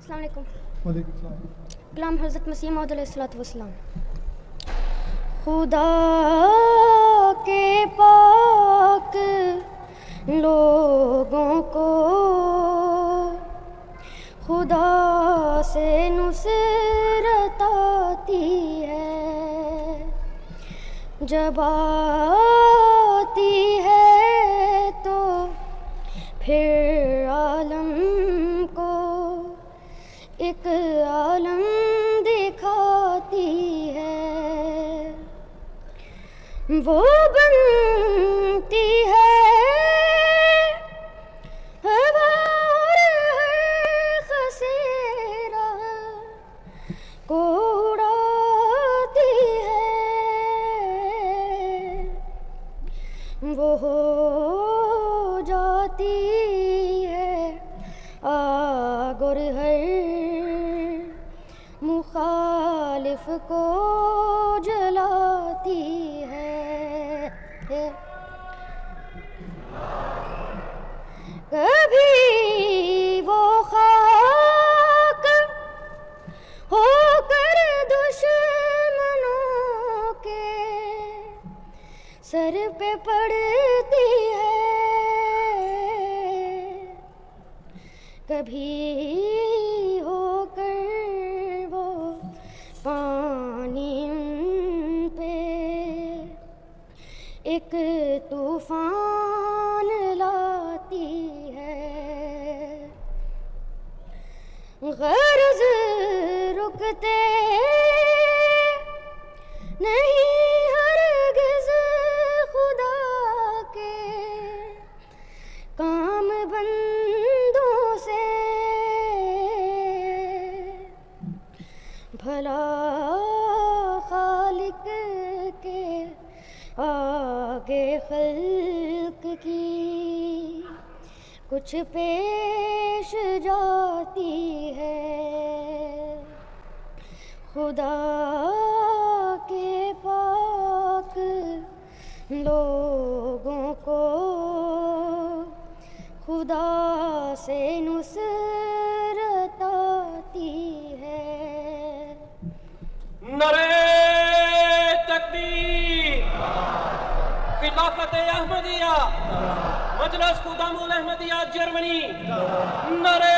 अस्सलाम वालेकुम। वालेकुम सलाम। कलाम हज़रत मसीह मौऊद अलैहिस्सलातु वस्सलाम। खुदा के पाक लोगों को खुदा से नुसरत आती है, जब आती है तो फिर आलम को एक आलम दिखाती है। वो बनती है हवा और हर खसेरा को उड़ाती है। वो हो जाती है आग और हर मुखालिफ को जलाती है। कभी वो खाक होकर दुश्मनों के सर पे पड़ती है, कभी होकर वो पानी उन पे एक तूफान लाती है। गरज रुकते नहीं हरगिज़ खुदा के काम बंदों से, भला खालिक के आगे खल्क की कुछ पेश जाती है। खुदा के पाक लोगों को खुदा से नुसरत आती है। नारे तकबीर, खिलाफत अहमदिया, मजलिस खुदामुल अहमदिया जर्मनी। नारे